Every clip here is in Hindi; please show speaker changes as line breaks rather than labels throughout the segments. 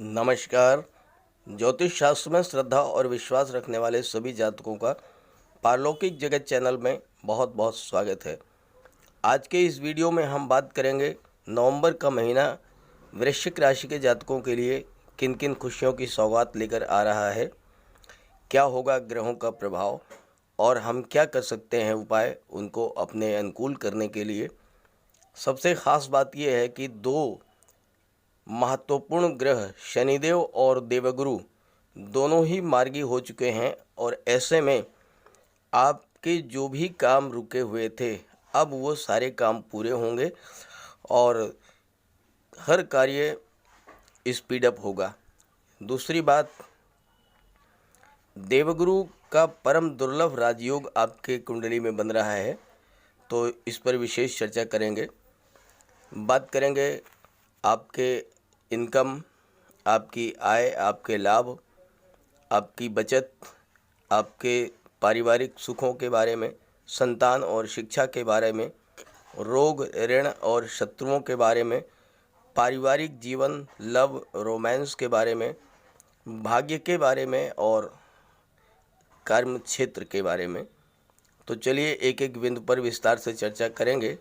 नमस्कार। ज्योतिष शास्त्र में श्रद्धा और विश्वास रखने वाले सभी जातकों का पारलौकिक जगत चैनल में बहुत बहुत स्वागत है। आज के इस वीडियो में हम बात करेंगे नवंबर का महीना वृश्चिक राशि के जातकों के लिए किन किन खुशियों की सौगात लेकर आ रहा है, क्या होगा ग्रहों का प्रभाव और हम क्या कर सकते हैं उपाय उनको अपने अनुकूल करने के लिए। सबसे ख़ास बात यह है कि दो महत्वपूर्ण ग्रह शनिदेव और देवगुरु दोनों ही मार्गी हो चुके हैं और ऐसे में आपके जो भी काम रुके हुए थे अब वो सारे काम पूरे होंगे और हर कार्य स्पीड अप होगा। दूसरी बात, देवगुरु का परम दुर्लभ राजयोग आपके कुंडली में बन रहा है, तो इस पर विशेष चर्चा करेंगे। बात करेंगे आपके इनकम, आपकी आय, आपके लाभ, आपकी बचत, आपके पारिवारिक सुखों के बारे में, संतान और शिक्षा के बारे में, रोग, ऋण और शत्रुओं के बारे में, पारिवारिक जीवन, लव, रोमांस के बारे में, भाग्य के बारे में और कर्म क्षेत्र के बारे में। तो चलिए एक एक बिंदु पर विस्तार से चर्चा करेंगे।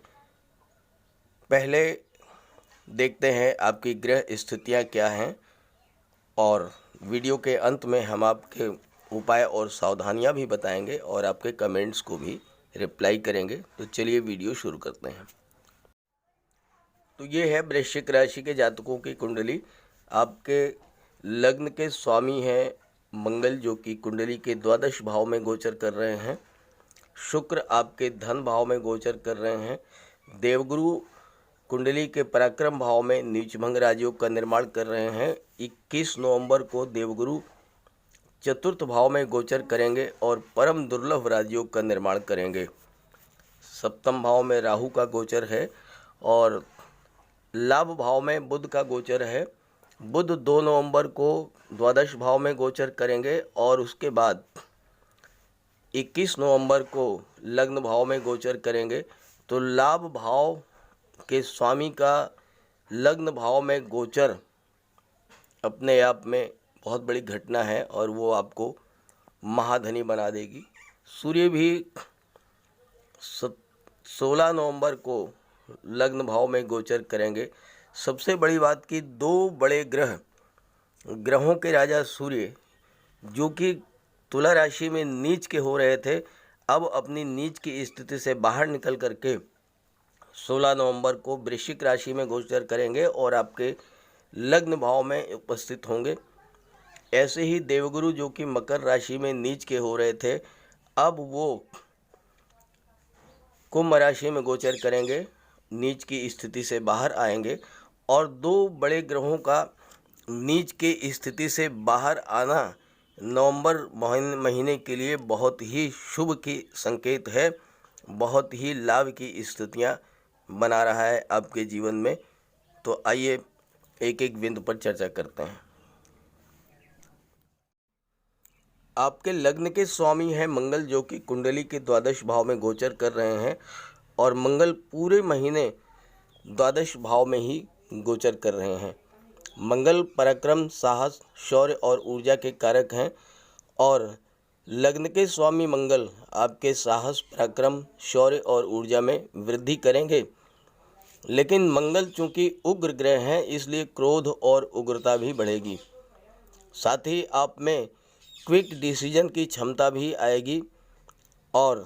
पहले देखते हैं आपकी ग्रह स्थितियां क्या हैं और वीडियो के अंत में हम आपके उपाय और सावधानियां भी बताएंगे और आपके कमेंट्स को भी रिप्लाई करेंगे। तो चलिए वीडियो शुरू करते हैं। तो ये है वृश्चिक राशि के जातकों की कुंडली। आपके लग्न के स्वामी हैं मंगल, जो कि कुंडली के द्वादश भाव में गोचर कर रहे हैं। शुक्र आपके धन भाव में गोचर कर रहे हैं। देवगुरु कुंडली के पराक्रम भाव में नीचभंग राजयोग का निर्माण कर रहे हैं। 21 नवंबर को देवगुरु चतुर्थ भाव में गोचर करेंगे और परम दुर्लभ राजयोग का निर्माण करेंगे। सप्तम भाव में राहु का गोचर है और लाभ भाव में बुध का गोचर है। बुध 2 नवंबर को द्वादश भाव में गोचर करेंगे और उसके बाद 21 नवंबर को लग्न भाव में गोचर करेंगे। तो लाभ भाव के स्वामी का लग्न भाव में गोचर अपने आप में बहुत बड़ी घटना है और वो आपको महाधनी बना देगी। सूर्य भी 16 नवंबर को लग्न भाव में गोचर करेंगे। सबसे बड़ी बात कि दो बड़े ग्रहों के राजा सूर्य, जो कि तुला राशि में नीच के हो रहे थे, अब अपनी नीच की स्थिति से बाहर निकल करके 16 नवंबर को वृश्चिक राशि में गोचर करेंगे और आपके लग्न भाव में उपस्थित होंगे। ऐसे ही देवगुरु, जो कि मकर राशि में नीच के हो रहे थे, अब वो कुंभ राशि में गोचर करेंगे, नीच की स्थिति से बाहर आएंगे। और दो बड़े ग्रहों का नीच की स्थिति से बाहर आना नवंबर महीने के लिए बहुत ही शुभ की संकेत है, बहुत ही लाभ की स्थितियां बना रहा है आपके जीवन में। तो आइए एक एक बिंदु पर चर्चा करते हैं। आपके लग्न के स्वामी हैं मंगल, जो कि कुंडली के द्वादश भाव में गोचर कर रहे हैं और मंगल पूरे महीने द्वादश भाव में ही गोचर कर रहे हैं। मंगल पराक्रम, साहस, शौर्य और ऊर्जा के कारक हैं और लग्न के स्वामी मंगल आपके साहस, पराक्रम, शौर्य और ऊर्जा में वृद्धि करेंगे। लेकिन मंगल चूंकि उग्र ग्रह हैं, इसलिए क्रोध और उग्रता भी बढ़ेगी। साथ ही आप में क्विक डिसीजन की क्षमता भी आएगी और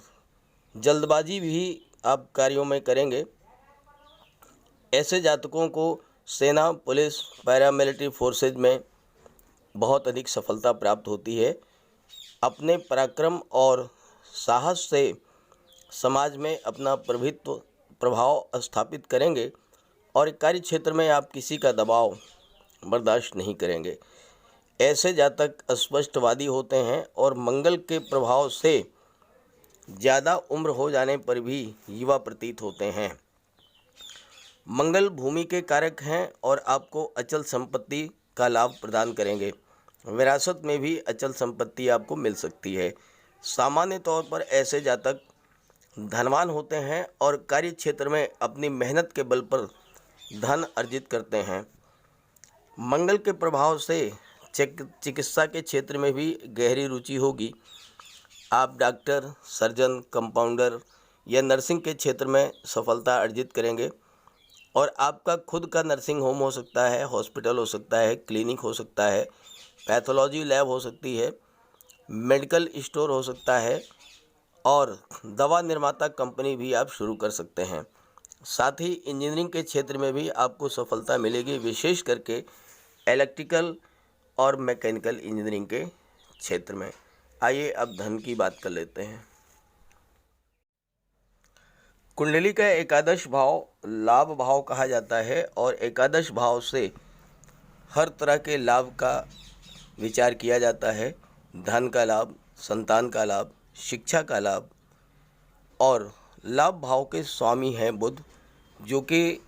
जल्दबाजी भी आप कार्यों में करेंगे। ऐसे जातकों को सेना, पुलिस, पैरामिलिट्री फोर्सेज में बहुत अधिक सफलता प्राप्त होती है। अपने पराक्रम और साहस से समाज में अपना प्रभाव स्थापित करेंगे और कार्य क्षेत्र में आप किसी का दबाव बर्दाश्त नहीं करेंगे। ऐसे जातक स्पष्टवादी होते हैं और मंगल के प्रभाव से ज़्यादा उम्र हो जाने पर भी युवा प्रतीत होते हैं। मंगल भूमि के कारक हैं और आपको अचल संपत्ति का लाभ प्रदान करेंगे। विरासत में भी अचल संपत्ति आपको मिल सकती है। सामान्य तौर पर ऐसे जातक धनवान होते हैं और कार्य क्षेत्र में अपनी मेहनत के बल पर धन अर्जित करते हैं। मंगल के प्रभाव से चिकित्सा के क्षेत्र में भी गहरी रुचि होगी। आप डॉक्टर, सर्जन, कंपाउंडर या नर्सिंग के क्षेत्र में सफलता अर्जित करेंगे। और आपका खुद का नर्सिंग होम हो सकता है, हॉस्पिटल हो सकता है, क्लिनिक हो सकता है, पैथोलॉजी लैब हो सकती है, मेडिकल स्टोर हो सकता है और दवा निर्माता कंपनी भी आप शुरू कर सकते हैं। साथ ही इंजीनियरिंग के क्षेत्र में भी आपको सफलता मिलेगी, विशेष करके इलेक्ट्रिकल और मैकेनिकल इंजीनियरिंग के क्षेत्र में। आइए अब धन की बात कर लेते हैं। कुंडली का एकादश भाव लाभ भाव कहा जाता है और एकादश भाव से हर तरह के लाभ का विचार किया जाता है। धन का लाभ, संतान का लाभ, शिक्षा का लाभ। और लाभ भाव के स्वामी हैं बुध, जो कि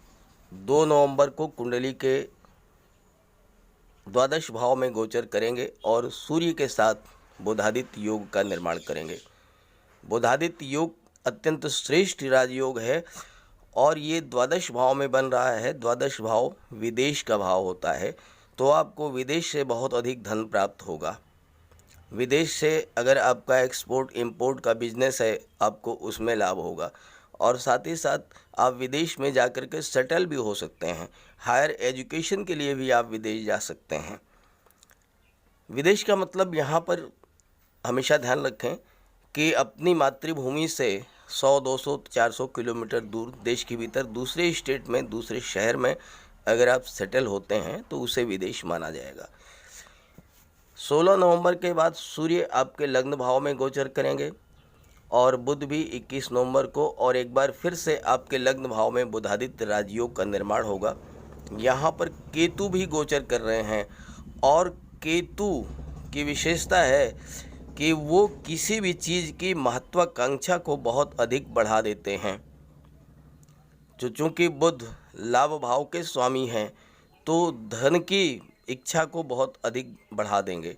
2 नवंबर को कुंडली के द्वादश भाव में गोचर करेंगे और सूर्य के साथ बुधादित्य योग का निर्माण करेंगे। बुधादित्य योग अत्यंत श्रेष्ठ राजयोग है और ये द्वादश भाव में बन रहा है। द्वादश भाव विदेश का भाव होता है, तो आपको विदेश से बहुत अधिक धन प्राप्त होगा। विदेश से अगर आपका एक्सपोर्ट इंपोर्ट का बिजनेस है, आपको उसमें लाभ होगा। और साथ ही साथ आप विदेश में जाकर के सेटल भी हो सकते हैं। हायर एजुकेशन के लिए भी आप विदेश जा सकते हैं। विदेश का मतलब यहाँ पर हमेशा ध्यान रखें कि अपनी मातृभूमि से 100, 200, 400 किलोमीटर दूर देश के भीतर दूसरे स्टेट में, दूसरे शहर में अगर आप सेटल होते हैं तो उसे विदेश माना जाएगा। 16 नवंबर के बाद सूर्य आपके लग्न भाव में गोचर करेंगे और बुध भी 21 नवंबर को, और एक बार फिर से आपके लग्न भाव में बुधादित्य राजयोग का निर्माण होगा। यहाँ पर केतु भी गोचर कर रहे हैं और केतु की विशेषता है कि वो किसी भी चीज़ की महत्वाकांक्षा को बहुत अधिक बढ़ा देते हैं। चूँकि बुध लाभ भाव के स्वामी हैं तो धन की इच्छा को बहुत अधिक बढ़ा देंगे।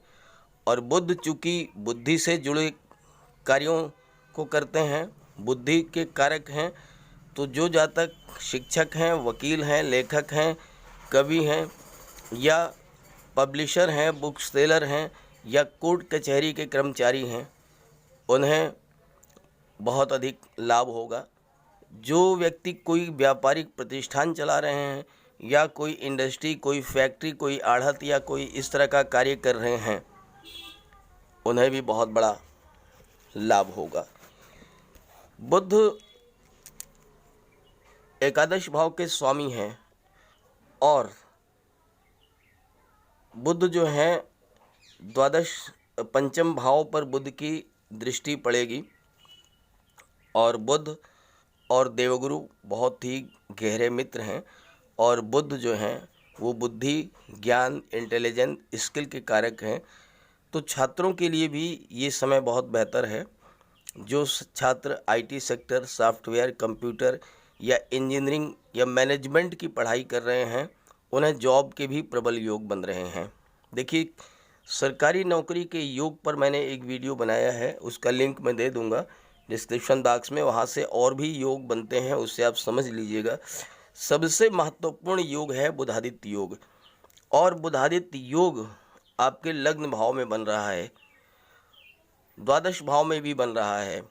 और बुध चूँकि बुद्धि से जुड़े कार्यों को करते हैं, बुद्धि के कारक हैं, तो जो जातक शिक्षक हैं, वकील हैं, लेखक हैं, कवि हैं या पब्लिशर हैं, बुक सेलर हैं या कोर्ट कचहरी के कर्मचारी हैं, उन्हें बहुत अधिक लाभ होगा। जो व्यक्ति कोई व्यापारिक प्रतिष्ठान चला रहे हैं या कोई इंडस्ट्री, कोई फैक्ट्री, कोई आढ़त या कोई इस तरह का कार्य कर रहे हैं, उन्हें भी बहुत बड़ा लाभ होगा। बुध एकादश भाव के स्वामी हैं और बुध जो हैं द्वादश पंचम भाव पर बुध की दृष्टि पड़ेगी और बुध और देवगुरु बहुत ही गहरे मित्र हैं। और बुध जो हैं वो बुद्धि, ज्ञान, इंटेलिजेंस, स्किल के कारक हैं। तो छात्रों के लिए भी ये समय बहुत बेहतर है। जो छात्र आईटी सेक्टर, सॉफ्टवेयर, कंप्यूटर या इंजीनियरिंग या मैनेजमेंट की पढ़ाई कर रहे हैं, उन्हें जॉब के भी प्रबल योग बन रहे हैं। देखिए, सरकारी नौकरी के योग पर मैंने एक वीडियो बनाया है, उसका लिंक मैं दे दूंगा डिस्क्रिप्शन बॉक्स में। वहाँ से और भी योग बनते हैं, उससे आप समझ लीजिएगा। सबसे महत्वपूर्ण योग है बुधादित्य योग, और बुधादित्य योग आपके लग्न भाव में बन रहा है, द्वादश भाव में भी बन रहा है।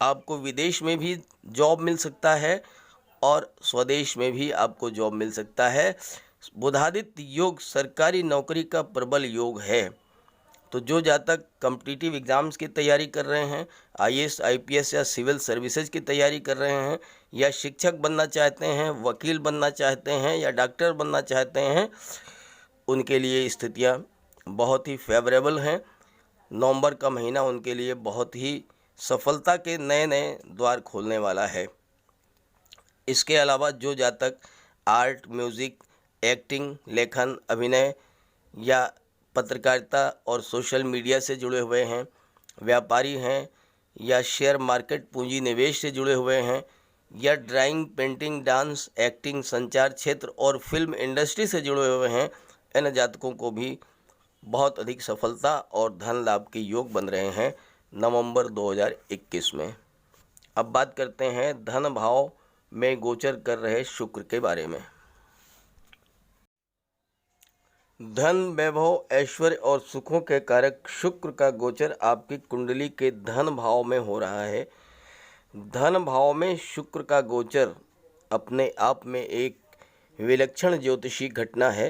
आपको विदेश में भी जॉब मिल सकता है और स्वदेश में भी आपको जॉब मिल सकता है। बुधादित्य योग सरकारी नौकरी का प्रबल योग है। तो जो जातक कॉम्पिटिटिव एग्ज़ाम्स की तैयारी कर रहे हैं, आईएएस, आईपीएस या सिविल सर्विसेज की तैयारी कर रहे हैं, या शिक्षक बनना चाहते हैं, वकील बनना चाहते हैं या डॉक्टर बनना चाहते हैं, उनके लिए स्थितियां बहुत ही फेवरेबल हैं। नवंबर का महीना उनके लिए बहुत ही सफलता के नए नए द्वार खोलने वाला है। इसके अलावा जो जातक आर्ट, म्यूज़िक, एक्टिंग, लेखन, अभिनय या पत्रकारिता और सोशल मीडिया से जुड़े हुए हैं, व्यापारी हैं या शेयर मार्केट पूंजी निवेश से जुड़े हुए हैं, या ड्राइंग, पेंटिंग, डांस, एक्टिंग, संचार क्षेत्र और फिल्म इंडस्ट्री से जुड़े हुए हैं, इन जातकों को भी बहुत अधिक सफलता और धन लाभ के योग बन रहे हैं नवंबर 2021 में। अब बात करते हैं धन भाव में गोचर कर रहे शुक्र के बारे में। धन, वैभव, ऐश्वर्य और सुखों के कारक शुक्र का गोचर आपकी कुंडली के धन भाव में हो रहा है। धन भाव में शुक्र का गोचर अपने आप में एक विलक्षण ज्योतिषी घटना है,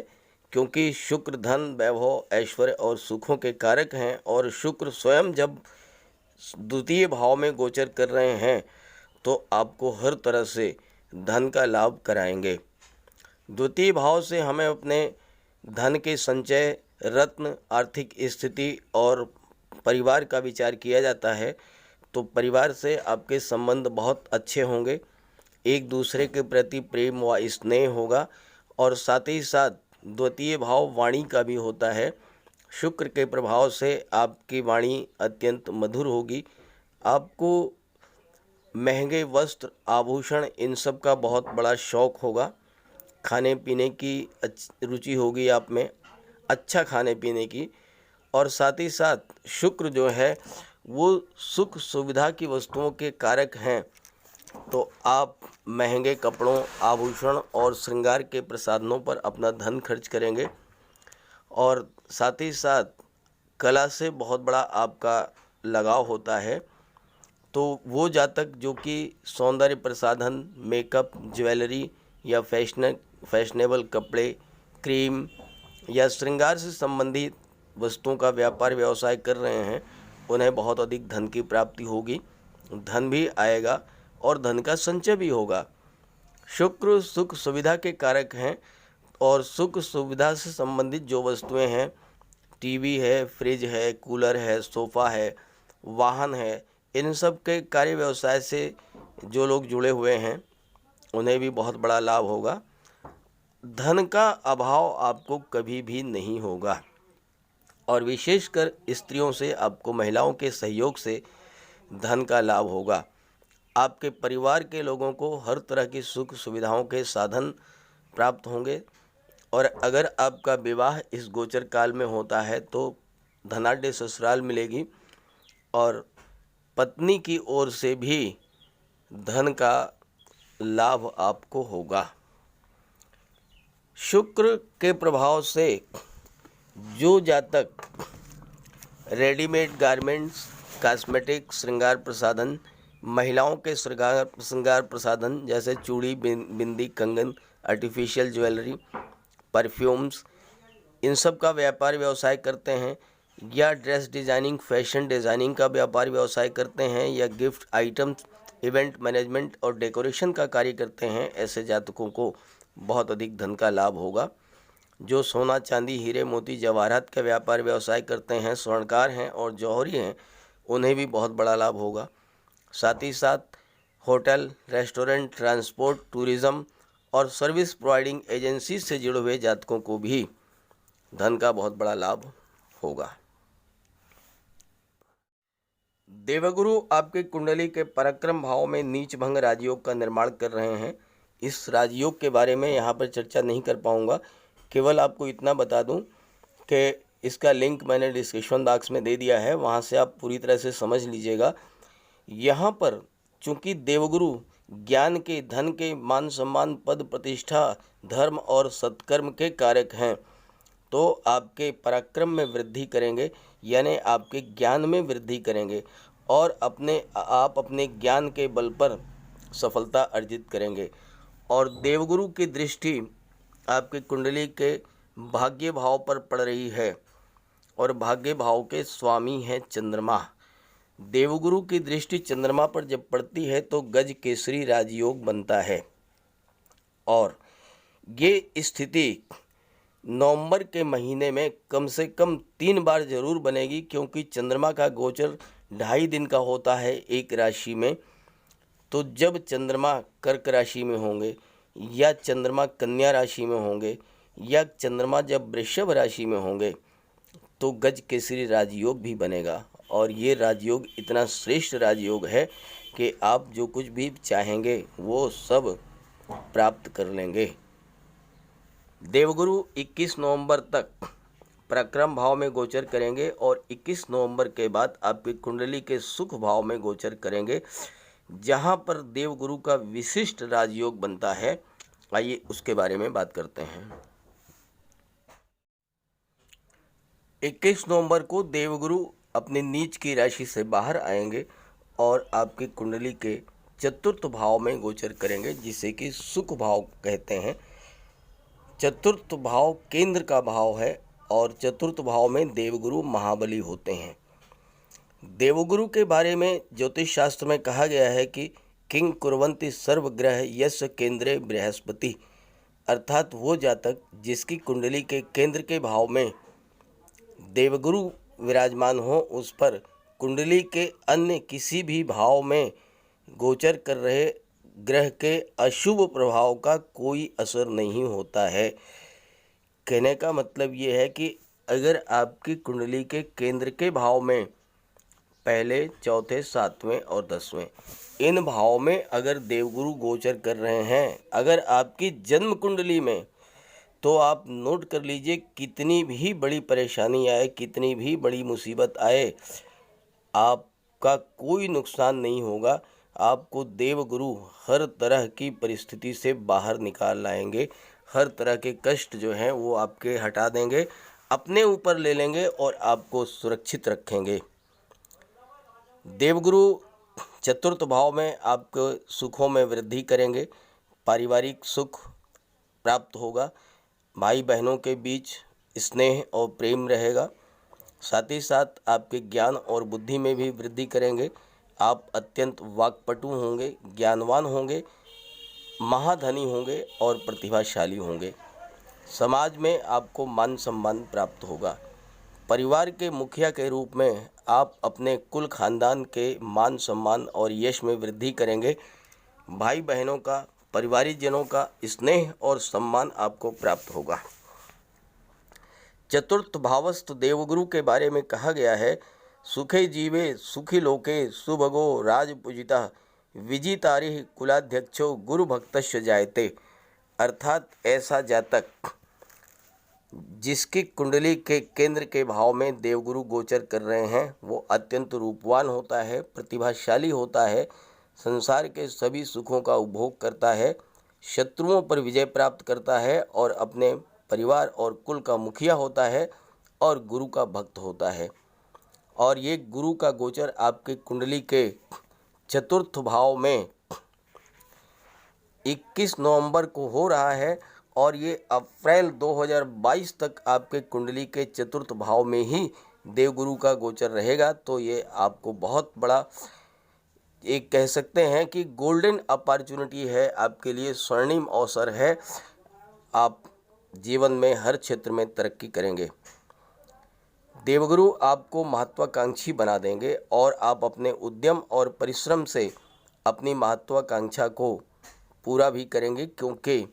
क्योंकि शुक्र धन, वैभव, ऐश्वर्य और सुखों के कारक हैं और शुक्र स्वयं जब द्वितीय भाव में गोचर कर रहे हैं तो आपको हर तरह से धन का लाभ कराएंगे। द्वितीय भाव से हमें अपने धन के संचय, रत्न, आर्थिक स्थिति और परिवार का विचार किया जाता है। तो परिवार से आपके संबंध बहुत अच्छे होंगे, एक दूसरे के प्रति प्रेम व स्नेह होगा और साथ ही साथ द्वितीय भाव वाणी का भी होता है। शुक्र के प्रभाव से आपकी वाणी अत्यंत मधुर होगी। आपको महंगे वस्त्र, आभूषण, इन सब का बहुत बड़ा शौक़ होगा। खाने पीने की रुचि होगी आप में, अच्छा खाने पीने की। और साथ ही साथ शुक्र जो है वो सुख सुविधा की वस्तुओं के कारक हैं, तो आप महंगे कपड़ों, आभूषण और श्रृंगार के प्रसाधनों पर अपना धन खर्च करेंगे। और साथ ही साथ कला से बहुत बड़ा आपका लगाव होता है। तो वो जातक जो कि सौंदर्य प्रसाधन, मेकअप, ज्वेलरी या फैशनेबल कपड़े, क्रीम या श्रृंगार से संबंधित वस्तुओं का व्यापार व्यवसाय कर रहे हैं, उन्हें बहुत अधिक धन की प्राप्ति होगी। धन भी आएगा और धन का संचय भी होगा। शुक्र सुख सुविधा के कारक हैं और सुख सुविधा से संबंधित जो वस्तुएं हैं, टीवी है, फ्रिज है, कूलर है, सोफ़ा है, वाहन है, इन सब के कार्य व्यवसाय से जो लोग जुड़े हुए हैं उन्हें भी बहुत बड़ा लाभ होगा। धन का अभाव आपको कभी भी नहीं होगा और विशेषकर स्त्रियों से, आपको महिलाओं के सहयोग से धन का लाभ होगा। आपके परिवार के लोगों को हर तरह की सुख सुविधाओं के साधन प्राप्त होंगे। और अगर आपका विवाह इस गोचर काल में होता है तो धनाढ्य ससुराल मिलेगी और पत्नी की ओर से भी धन का लाभ आपको होगा। शुक्र के प्रभाव से जो जातक रेडीमेड गारमेंट्स, कॉस्मेटिक, श्रृंगार प्रसाधन, महिलाओं के श्रृंगार प्रसाधन जैसे चूड़ी, बिंदी, कंगन, आर्टिफिशियल ज्वेलरी, परफ्यूम्स, इन सब का व्यापार व्यवसाय करते हैं, या ड्रेस डिज़ाइनिंग, फैशन डिज़ाइनिंग का व्यापार व्यवसाय करते हैं, या गिफ्ट आइटम्स, इवेंट मैनेजमेंट और डेकोरेशन का कार्य करते हैं, ऐसे जातकों को बहुत अधिक धन का लाभ होगा। जो सोना, चांदी, हीरे, मोती, जवाहरात का व्यापार व्यवसाय करते हैं, स्वर्णकार हैं और जौहरी हैं, उन्हें भी बहुत बड़ा लाभ होगा। साथ ही साथ होटल, रेस्टोरेंट, ट्रांसपोर्ट, टूरिज़्म और सर्विस प्रोवाइडिंग एजेंसी से जुड़े हुए जातकों को भी धन का बहुत बड़ा लाभ होगा। देवगुरु आपके कुंडली के पराक्रम भाव में नीच भंग राजयोग का निर्माण कर रहे हैं। इस राजयोग के बारे में यहाँ पर चर्चा नहीं कर पाऊँगा, केवल आपको इतना बता दूँ कि इसका लिंक मैंने डिस्क्रिप्शन बॉक्स में दे दिया है, वहाँ से आप पूरी तरह से समझ लीजिएगा। यहाँ पर चूँकि देवगुरु ज्ञान के, धन के, मान सम्मान, पद प्रतिष्ठा, धर्म और सत्कर्म के कारक हैं, तो आपके पराक्रम में वृद्धि करेंगे, यानी आपके ज्ञान में वृद्धि करेंगे और आप अपने ज्ञान के बल पर सफलता अर्जित करेंगे। और देवगुरु की दृष्टि आपके कुंडली के भाग्य भाव पर पड़ रही है और भाग्य भाव के स्वामी हैं चंद्रमा। देवगुरु की दृष्टि चंद्रमा पर जब पड़ती है तो गज केसरी राजयोग बनता है और ये स्थिति नवंबर के महीने में कम से कम 3 बार जरूर बनेगी, क्योंकि चंद्रमा का गोचर 2.5 दिन का होता है एक राशि में। तो जब चंद्रमा कर्क राशि में होंगे या चंद्रमा कन्या राशि में होंगे या चंद्रमा जब वृषभ राशि में होंगे तो गज केसरी राजयोग भी बनेगा। और ये राजयोग इतना श्रेष्ठ राजयोग है कि आप जो कुछ भी चाहेंगे वो सब प्राप्त कर लेंगे। देवगुरु 21 नवंबर तक पराक्रम भाव में गोचर करेंगे और 21 नवंबर के बाद आपकी कुंडली के सुख भाव में गोचर करेंगे, जहां पर देवगुरु का विशिष्ट राजयोग बनता है। आइए उसके बारे में बात करते हैं। 21 नवंबर को देवगुरु अपने नीच की राशि से बाहर आएंगे और आपकी कुंडली के चतुर्थ भाव में गोचर करेंगे, जिसे कि सुख भाव कहते हैं। चतुर्थ भाव केंद्र का भाव है और चतुर्थ भाव में देवगुरु महाबली होते हैं। देवगुरु के बारे में ज्योतिष शास्त्र में कहा गया है कि किंग कुर्वन्ति सर्वग्रह यश केंद्रे बृहस्पति, अर्थात वो जातक जिसकी कुंडली के केंद्र के भाव में देवगुरु विराजमान हो, उस पर कुंडली के अन्य किसी भी भाव में गोचर कर रहे ग्रह के अशुभ प्रभाव का कोई असर नहीं होता है। कहने का मतलब ये है कि अगर आपकी कुंडली के केंद्र के भाव में पहले, चौथे, सातवें और 10वें इन भाव में अगर देवगुरु गोचर कर रहे हैं अगर आपकी जन्म कुंडली में, तो आप नोट कर लीजिए, कितनी भी बड़ी परेशानी आए, कितनी भी बड़ी मुसीबत आए, आपका कोई नुकसान नहीं होगा। आपको देवगुरु हर तरह की परिस्थिति से बाहर निकाल लाएंगे। हर तरह के कष्ट जो हैं वो आपके हटा देंगे, अपने ऊपर ले लेंगे और आपको सुरक्षित रखेंगे। देवगुरु चतुर्थ भाव में आपको सुखों में वृद्धि करेंगे। पारिवारिक सुख प्राप्त होगा। भाई बहनों के बीच स्नेह और प्रेम रहेगा। साथ ही साथ आपके ज्ञान और बुद्धि में भी वृद्धि करेंगे। आप अत्यंत वाक्पटु होंगे, ज्ञानवान होंगे, महाधनी होंगे और प्रतिभाशाली होंगे। समाज में आपको मान सम्मान प्राप्त होगा। परिवार के मुखिया के रूप में आप अपने कुल खानदान के मान सम्मान और यश में वृद्धि करेंगे। भाई बहनों का, परिवारिक जनों का स्नेह और सम्मान आपको प्राप्त होगा। चतुर्थ भावस्थ देवगुरु के बारे में कहा गया है, सुखे जीवे सुखी लोके सुभगो राजपूजिता विजितारिः कुलाध्यक्षो गुरु भक्तस्य जायते, अर्थात ऐसा जातक जिसकी कुंडली के केंद्र के भाव में देवगुरु गोचर कर रहे हैं वो अत्यंत रूपवान होता है, प्रतिभाशाली होता है, संसार के सभी सुखों का उपभोग करता है, शत्रुओं पर विजय प्राप्त करता है और अपने परिवार और कुल का मुखिया होता है और गुरु का भक्त होता है। और ये गुरु का गोचर आपकी कुंडली के चतुर्थ भाव में 21 नवंबर को हो रहा है और ये अप्रैल 2022 तक आपके कुंडली के चतुर्थ भाव में ही देवगुरु का गोचर रहेगा। तो ये आपको बहुत बड़ा, एक कह सकते हैं कि गोल्डन अपॉर्चुनिटी है, आपके लिए स्वर्णिम अवसर है। आप जीवन में हर क्षेत्र में तरक्की करेंगे। देवगुरु आपको महत्वाकांक्षी बना देंगे और आप अपने उद्यम और परिश्रम से अपनी महत्वाकांक्षा को पूरा भी करेंगे, क्योंकि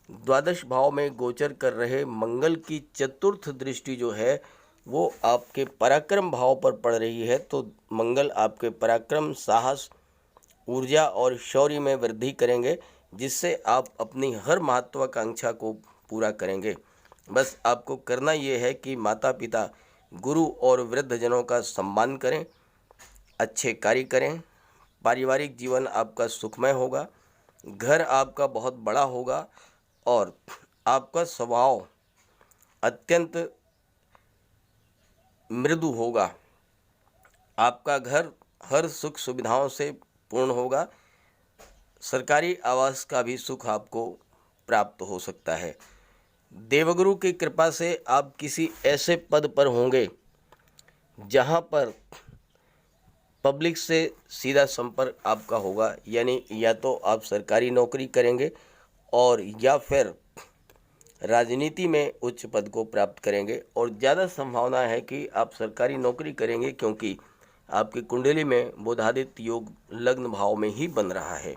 द्वादश भाव में गोचर कर रहे मंगल की चतुर्थ दृष्टि जो है वो आपके पराक्रम भाव पर पड़ रही है। तो मंगल आपके पराक्रम, साहस, ऊर्जा और शौर्य में वृद्धि करेंगे, जिससे आप अपनी हर महत्वाकांक्षा को पूरा करेंगे। बस आपको करना ये है कि माता पिता, गुरु और वृद्धजनों का सम्मान करें, अच्छे कार्य करें। पारिवारिक जीवन आपका सुखमय होगा, घर आपका बहुत बड़ा होगा और आपका स्वभाव अत्यंत मृदु होगा। आपका घर हर सुख सुविधाओं से पूर्ण होगा। सरकारी आवास का भी सुख आपको प्राप्त हो सकता है। देवगुरु की कृपा से आप किसी ऐसे पद पर होंगे जहां पर पब्लिक से सीधा संपर्क आपका होगा, यानी या तो आप सरकारी नौकरी करेंगे और या फिर राजनीति में उच्च पद को प्राप्त करेंगे। और ज़्यादा संभावना है कि आप सरकारी नौकरी करेंगे, क्योंकि आपकी कुंडली में बुधादित्य योग लग्न भाव में ही बन रहा है।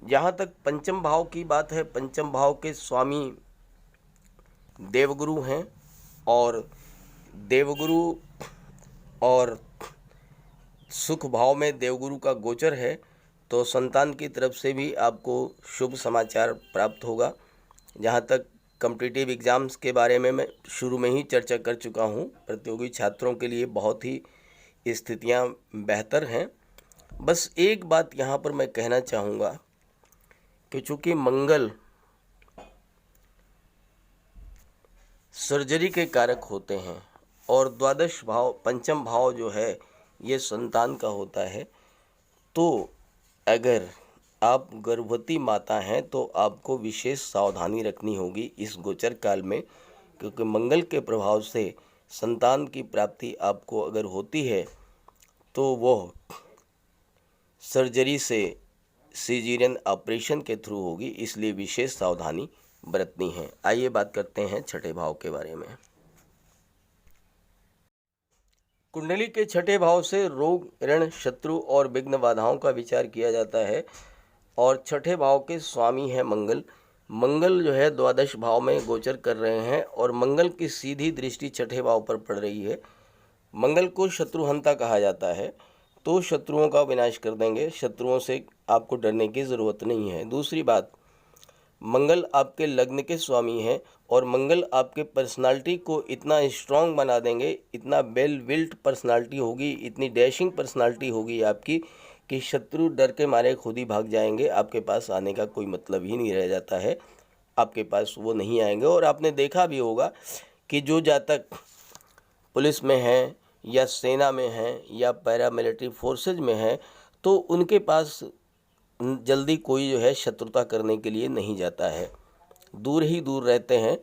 जहाँ तक पंचम भाव की बात है, पंचम भाव के स्वामी देवगुरु हैं और देवगुरु और सुख भाव में देवगुरु का गोचर है, तो संतान की तरफ से भी आपको शुभ समाचार प्राप्त होगा। जहाँ तक कॉम्पिटिटिव एग्ज़ाम्स के बारे में मैं शुरू में ही चर्चा कर चुका हूँ, प्रतियोगी छात्रों के लिए बहुत ही स्थितियाँ बेहतर हैं। बस एक बात यहाँ पर मैं कहना चाहूँगा कि चूँकि मंगल सर्जरी के कारक होते हैं और द्वादश भाव, पंचम भाव जो है ये संतान का होता है। तो अगर आप गर्भवती माता हैं तो आपको विशेष सावधानी रखनी होगी इस गोचर काल में, क्योंकि मंगल के प्रभाव से संतान की प्राप्ति आपको अगर होती है तो वह सर्जरी से सीजेरियन ऑपरेशन के थ्रू होगी, इसलिए विशेष सावधानी बरतनी है। आइए बात करते हैं छठे भाव के बारे में। कुंडली के छठे भाव से रोग, ऋण, शत्रु और विघ्न बाधाओं का विचार किया जाता है और छठे भाव के स्वामी है मंगल। मंगल जो है द्वादश भाव में गोचर कर रहे हैं और मंगल की सीधी दृष्टि छठे भाव पर पड़ रही है। मंगल को शत्रुहंता कहा जाता है, तो शत्रुओं का विनाश कर देंगे। शत्रुओं से आपको डरने की ज़रूरत नहीं है। दूसरी बात, मंगल आपके लग्न के स्वामी हैं और मंगल आपके पर्सनालिटी को इतना स्ट्रांग बना देंगे, इतना वेल बिल्ट पर्सनालिटी होगी, इतनी डैशिंग पर्सनालिटी होगी आपकी कि शत्रु डर के मारे खुद ही भाग जाएंगे। आपके पास आने का कोई मतलब ही नहीं रह जाता है, आपके पास वो नहीं आएंगे। और आपने देखा भी होगा कि जो जातक पुलिस में हैं या सेना में हैं या पैरामिलिट्री फोर्सेज में हैं, तो उनके पास जल्दी कोई जो है शत्रुता करने के लिए नहीं जाता है, दूर ही दूर रहते हैं,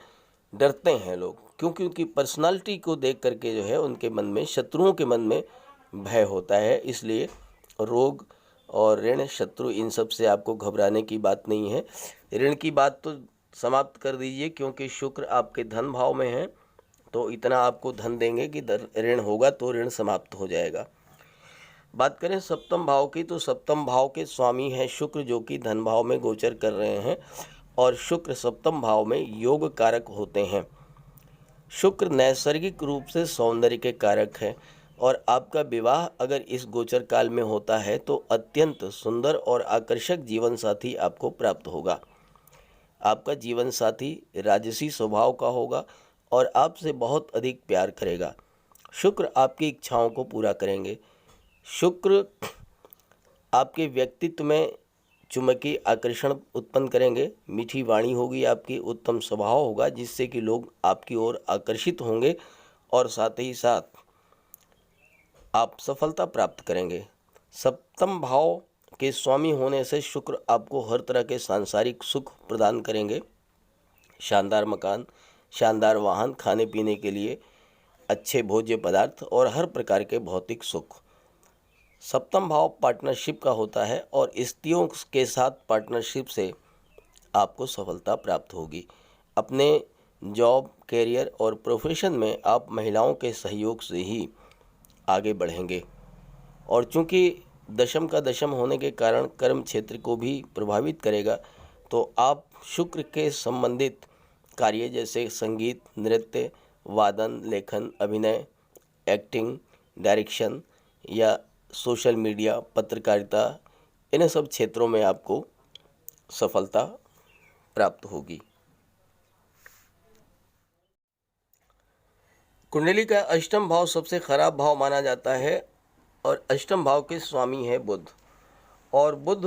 डरते हैं लोग, क्योंकि उनकी पर्सनालिटी को देख करके जो है उनके मन में, शत्रुओं के मन में भय होता है। इसलिए रोग और ऋण, शत्रु, इन सब से आपको घबराने की बात नहीं है। ऋण की बात तो समाप्त कर दीजिए, क्योंकि शुक्र आपके धन भाव में है, तो इतना आपको धन देंगे कि ऋण होगा तो ऋण समाप्त हो जाएगा। बात करें सप्तम भाव की, तो सप्तम भाव के स्वामी हैं शुक्र, जो कि धन भाव में गोचर कर रहे हैं और शुक्र सप्तम भाव में योग कारक होते हैं। शुक्र नैसर्गिक रूप से सौंदर्य के कारक हैं और आपका विवाह अगर इस गोचर काल में होता है तो अत्यंत सुंदर और आकर्षक जीवन साथी आपको प्राप्त होगा। आपका जीवन साथी राजसी स्वभाव का होगा और आपसे बहुत अधिक प्यार करेगा। शुक्र आपकी इच्छाओं को पूरा करेंगे। शुक्र आपके व्यक्तित्व में चुंबकीय आकर्षण उत्पन्न करेंगे। मीठी वाणी होगी आपकी, उत्तम स्वभाव होगा, जिससे कि लोग आपकी ओर आकर्षित होंगे और साथ ही साथ आप सफलता प्राप्त करेंगे। सप्तम भाव के स्वामी होने से शुक्र आपको हर तरह के सांसारिक सुख प्रदान करेंगे। शानदार मकान, शानदार वाहन, खाने पीने के लिए अच्छे भोज्य पदार्थ और हर प्रकार के भौतिक सुख। सप्तम भाव पार्टनरशिप का होता है और स्त्रियों के साथ पार्टनरशिप से आपको सफलता प्राप्त होगी। अपने जॉब, कैरियर और प्रोफेशन में आप महिलाओं के सहयोग से ही आगे बढ़ेंगे। और चूंकि दशम का दशम होने के कारण कर्म क्षेत्र को भी प्रभावित करेगा, तो आप शुक्र के संबंधित कार्य जैसे संगीत, नृत्य, वादन, लेखन, अभिनय, एक्टिंग, डायरेक्शन या सोशल मीडिया, पत्रकारिता, इन सब क्षेत्रों में आपको सफलता प्राप्त होगी। कुंडली का अष्टम भाव सबसे खराब भाव माना जाता है और अष्टम भाव के स्वामी है बुध। और बुध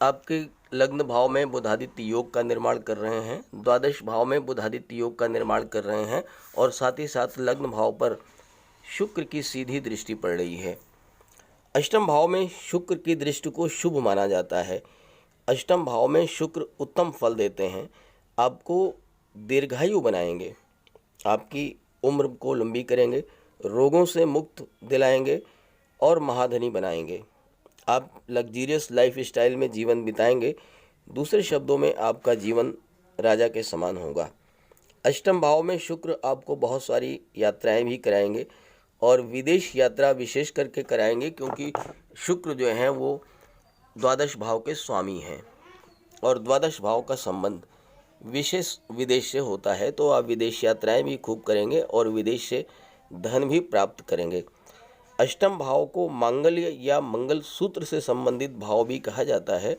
आपके लग्न भाव में बुधादित्य योग का निर्माण कर रहे हैं, द्वादश भाव में बुधादित्य योग का निर्माण कर रहे हैं और साथ ही साथ लग्न भाव पर शुक्र की सीधी दृष्टि पड़ रही है। अष्टम भाव में शुक्र की दृष्टि को शुभ माना जाता है। अष्टम भाव में शुक्र उत्तम फल देते हैं, आपको दीर्घायु बनाएंगे, आपकी उम्र को लंबी करेंगे, रोगों से मुक्त दिलाएंगे और महाधनी बनाएंगे। आप लग्जीरियस लाइफ स्टाइल में जीवन बिताएंगे। दूसरे शब्दों में आपका जीवन राजा के समान होगा। अष्टम भाव में शुक्र आपको बहुत सारी यात्राएं भी कराएंगे और विदेश यात्रा विशेष करके कराएंगे, क्योंकि शुक्र जो हैं वो द्वादश भाव के स्वामी हैं और द्वादश भाव का संबंध विशेष विदेश से होता है, तो आप विदेश यात्राएं भी खूब करेंगे और विदेश से धन भी प्राप्त करेंगे। अष्टम भाव को मांगल्य या मंगल सूत्र से संबंधित भाव भी कहा जाता है।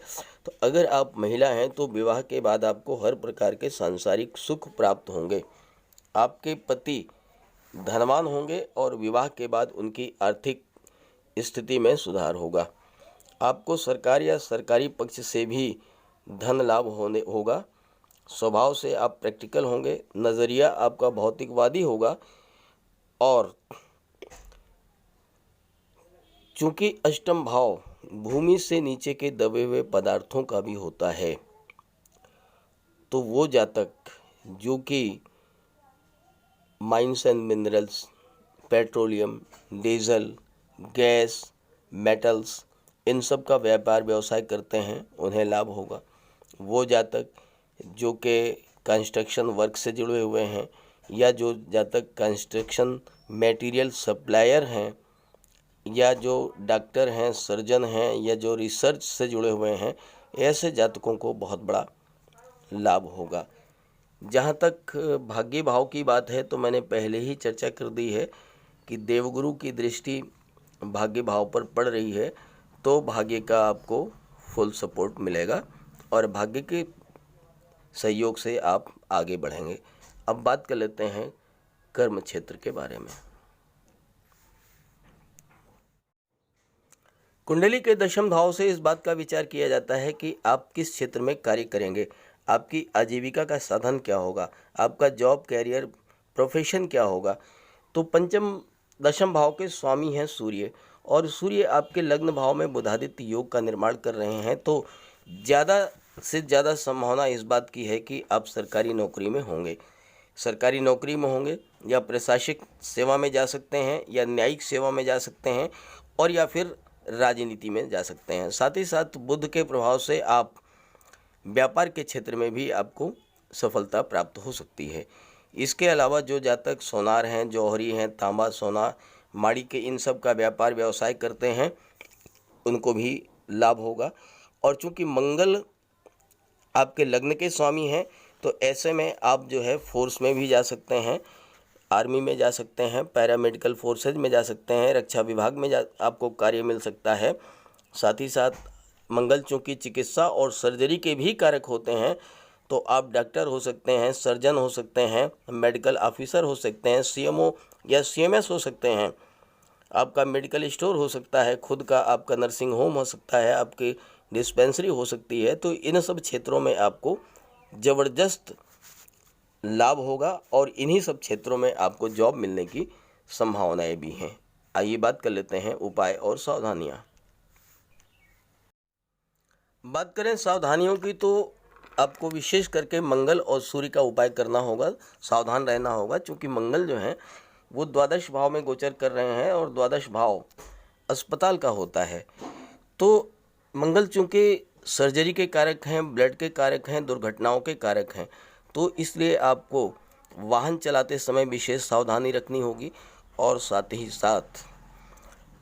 तो अगर आप महिला हैं तो विवाह के बाद आपको हर प्रकार के सांसारिक सुख प्राप्त होंगे। आपके पति धनवान होंगे और विवाह के बाद उनकी आर्थिक स्थिति में सुधार होगा। आपको सरकार या सरकारी पक्ष से भी धन लाभ होगा स्वभाव से आप प्रैक्टिकल होंगे, नज़रिया आपका भौतिकवादी होगा। और चूँकि अष्टम भाव भूमि से नीचे के दबे हुए पदार्थों का भी होता है, तो वो जातक जो कि mines and minerals, petroleum, diesel, gas, metals, इन सब का व्यापार व्यवसाय करते हैं, उन्हें लाभ होगा। वो जातक जो कि कंस्ट्रक्शन वर्क से जुड़े हुए हैं, या जो जातक कंस्ट्रक्शन मटेरियल सप्लायर हैं, या जो डॉक्टर हैं, सर्जन हैं, या जो रिसर्च से जुड़े हुए हैं, ऐसे जातकों को बहुत बड़ा लाभ होगा। जहाँ तक भाग्य भाव की बात है, तो मैंने पहले ही चर्चा कर दी है कि देवगुरु की दृष्टि भाग्य भाव पर पड़ रही है, तो भाग्य का आपको फुल सपोर्ट मिलेगा और भाग्य के सहयोग से आप आगे बढ़ेंगे। अब बात कर लेते हैं कर्म क्षेत्र के बारे में। कुंडली के दशम भाव से इस बात का विचार किया जाता है कि आप किस क्षेत्र में कार्य करेंगे, आपकी आजीविका का साधन क्या होगा, आपका जॉब, कैरियर, प्रोफेशन क्या होगा। तो पंचम दशम भाव के स्वामी हैं सूर्य, और सूर्य आपके लग्न भाव में बुधादित्य योग का निर्माण कर रहे हैं। तो ज़्यादा से ज़्यादा संभावना इस बात की है कि आप सरकारी नौकरी में होंगे, सरकारी नौकरी में होंगे, या प्रशासनिक सेवा में जा सकते हैं, या न्यायिक सेवा में जा सकते हैं, और या फिर राजनीति में जा सकते हैं। साथ ही साथ बुध के प्रभाव से आप व्यापार के क्षेत्र में भी आपको सफलता प्राप्त हो सकती है। इसके अलावा जो जातक सोनार हैं, जौहरी हैं, तांबा, सोना, माड़ी के इन सब का व्यापार व्यवसाय करते हैं, उनको भी लाभ होगा। और चूँकि मंगल आपके लग्न के स्वामी हैं, तो ऐसे में आप जो है फोर्स में भी जा सकते हैं, आर्मी में जा सकते हैं, पैरामेडिकल फोर्सेज में जा सकते हैं, रक्षा विभाग में आपको कार्य मिल सकता है। साथ ही साथ मंगल चूँकि चिकित्सा और सर्जरी के भी कारक होते हैं, तो आप डॉक्टर हो सकते हैं, सर्जन हो सकते हैं, मेडिकल ऑफिसर हो सकते हैं, सीएमओ या सीएमएस हो सकते हैं, आपका मेडिकल स्टोर हो सकता है, खुद का आपका नर्सिंग होम हो सकता है, आपकी डिस्पेंसरी हो सकती है। तो इन सब क्षेत्रों में आपको ज़बरदस्त लाभ होगा और इन्हीं सब क्षेत्रों में आपको जॉब मिलने की संभावनाएं भी हैं। आइए बात कर लेते हैं उपाय और सावधानियां। बात करें सावधानियों की, तो आपको विशेष करके मंगल और सूर्य का उपाय करना होगा, सावधान रहना होगा। क्योंकि मंगल जो है वो द्वादश भाव में गोचर कर रहे हैं, और द्वादश भाव अस्पताल का होता है। तो मंगल चूँकि सर्जरी के कारक हैं, ब्लड के कारक हैं, दुर्घटनाओं के कारक हैं, तो इसलिए आपको वाहन चलाते समय विशेष सावधानी रखनी होगी। और साथ ही साथ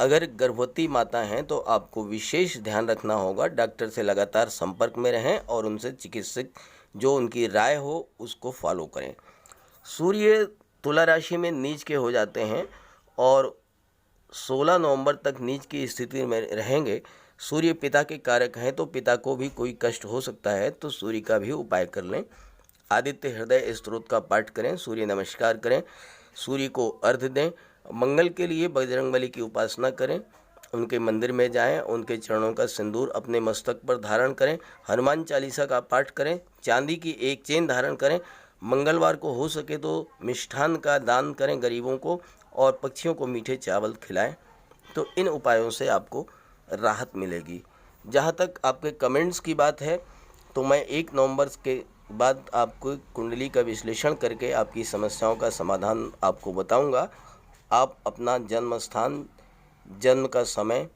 अगर गर्भवती माता हैं तो आपको विशेष ध्यान रखना होगा, डॉक्टर से लगातार संपर्क में रहें और उनसे चिकित्सक जो उनकी राय हो उसको फॉलो करें। सूर्य तुला राशि में नीच के हो जाते हैं और 16 नवंबर तक नीच की स्थिति में रहेंगे। सूर्य पिता के कारक हैं, तो पिता को भी कोई कष्ट हो सकता है, तो सूर्य का भी उपाय कर लें। आदित्य हृदय स्तोत्र का पाठ करें, सूर्य नमस्कार करें, सूर्य को अर्घ्य दें। मंगल के लिए बजरंगबली की उपासना करें, उनके मंदिर में जाएं, उनके चरणों का सिंदूर अपने मस्तक पर धारण करें, हनुमान चालीसा का पाठ करें, चांदी की एक चेन धारण करें। मंगलवार को हो सके तो मिष्ठान का दान करें गरीबों को, और पक्षियों को मीठे चावल खिलाएं। तो इन उपायों से आपको राहत मिलेगी। जहाँ तक आपके कमेंट्स की बात है, तो मैं 1 नवंबर के बाद आपको कुंडली का विश्लेषण करके आपकी समस्याओं का समाधान आपको बताऊंगा। आप अपना जन्म स्थान, जन्म का समय,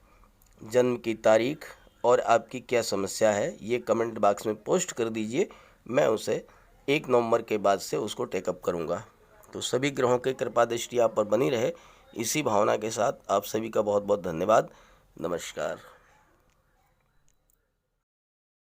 जन्म की तारीख और आपकी क्या समस्या है, ये कमेंट बॉक्स में पोस्ट कर दीजिए। मैं उसे 1 नवंबर के बाद से उसको टेकअप करूंगा। तो सभी ग्रहों की कृपा दृष्टि आप पर बनी रहे, इसी भावना के साथ आप सभी का बहुत बहुत धन्यवाद। नमस्कार।